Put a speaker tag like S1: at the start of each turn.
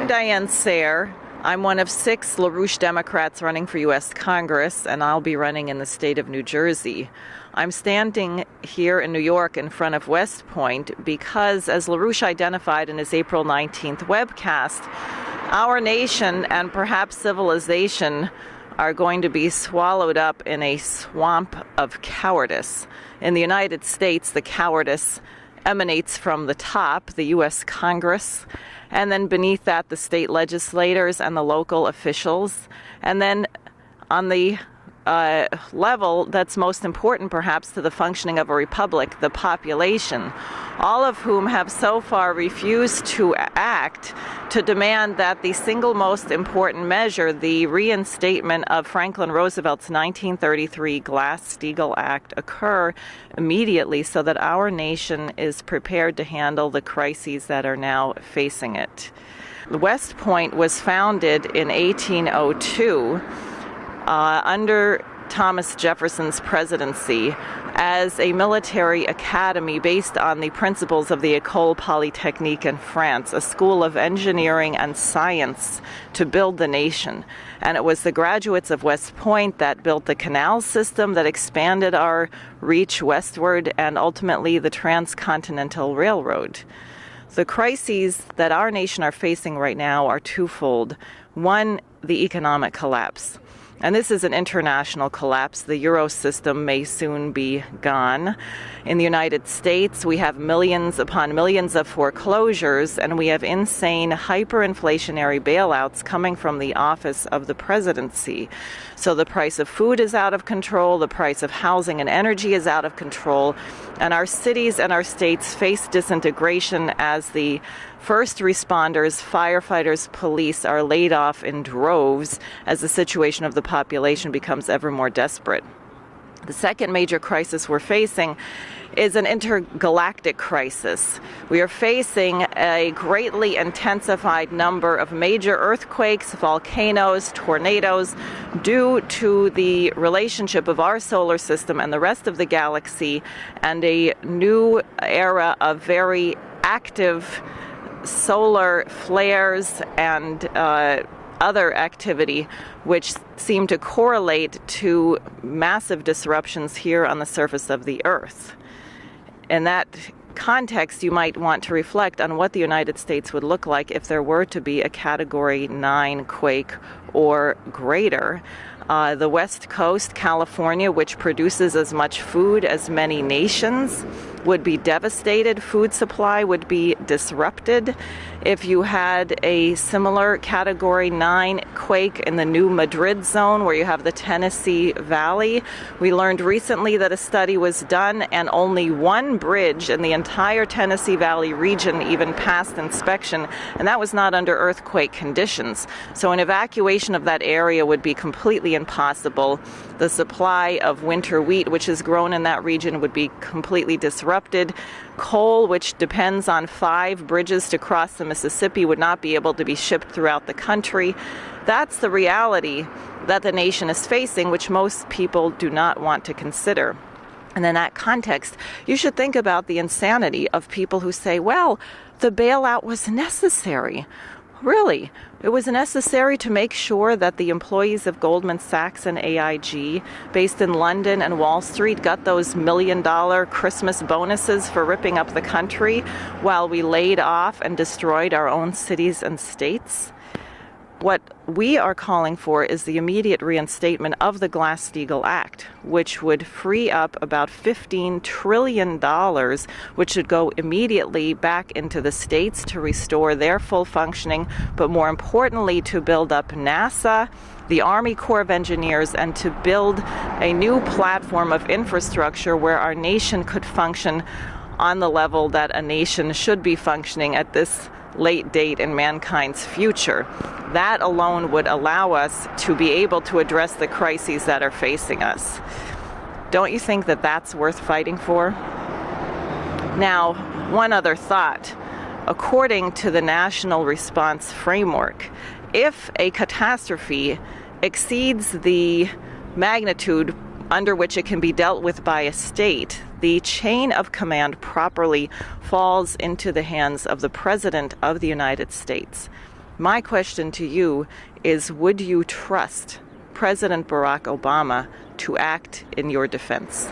S1: I'm Diane Sayre. I'm one of 6 LaRouche Democrats running for U.S. Congress, and I'll be running in the state of New Jersey. I'm standing here in New York in front of West Point because, as LaRouche identified in his April 19th webcast, our nation and perhaps civilization are going to be swallowed up in a swamp of cowardice. In the United States, the cowardice emanates from the top, the U.S. Congress, and then beneath that, the state legislators and the local officials. And then on the level that's most important, perhaps, to the functioning of a republic, the population, all of whom have so far refused to act to demand that the single most important measure, the reinstatement of Franklin Roosevelt's 1933 Glass-Steagall Act, occur immediately so that our nation is prepared to handle the crises that are now facing it. West Point was founded in 1802 under Thomas Jefferson's presidency as a military academy based on the principles of the École Polytechnique in France, a school of engineering and science to build the nation. And it was the graduates of West Point that built the canal system that expanded our reach westward and ultimately the Transcontinental Railroad. The crises that our nation are facing right now are twofold. One, the economic collapse. And this is an international collapse. The euro system may soon be gone. In the United States, we have millions upon millions of foreclosures, and we have insane hyperinflationary bailouts coming from the office of the presidency. So the price of food is out of control, the price of housing and energy is out of control, and our cities and our states face disintegration as the first responders, firefighters, police are laid off in droves as the situation of the population becomes ever more desperate. The second major crisis we're facing is an intergalactic crisis. We are facing a greatly intensified number of major earthquakes, volcanoes, tornadoes, due to the relationship of our solar system and the rest of the galaxy, and a new era of very active solar flares and other activity which seem to correlate to massive disruptions here on the surface of the Earth. In that context, you might want to reflect on what the United States would look like if there were to be a Category 9 quake or greater. The West Coast, California, which produces as much food as many nations, would be devastated. Food supply would be disrupted. If you had a similar Category 9 quake in the New Madrid zone where you have the Tennessee Valley, we learned recently that a study was done and only one bridge in the entire Tennessee Valley region even passed inspection, and that was not under earthquake conditions. So an evacuation of that area would be completely impossible. The supply of winter wheat, which is grown in that region, would be completely disrupted. Coal, which depends on 5 bridges to cross the Mississippi, would not be able to be shipped throughout the country. That's the reality that the nation is facing, which most people do not want to consider. And in that context, you should think about the insanity of people who say, well, the bailout was necessary. Really, it was necessary to make sure that the employees of Goldman Sachs and AIG, based in London and Wall Street, got those $1 million Christmas bonuses for ripping up the country while we laid off and destroyed our own cities and states. What we are calling for is the immediate reinstatement of the Glass-Steagall Act, which would free up about $15 trillion, which should go immediately back into the states to restore their full functioning, but more importantly, to build up NASA, the Army Corps of Engineers, and to build a new platform of infrastructure where our nation could function on the level that a nation should be functioning at this late date in mankind's future. That alone would allow us to be able to address the crises that are facing us. Don't you think that that's worth fighting for? Now, one other thought. According to the National Response Framework, if a catastrophe exceeds the magnitude under which it can be dealt with by a state, the chain of command properly falls into the hands of the President of the United States. My question to you is, would you trust President Barack Obama to act in your defense?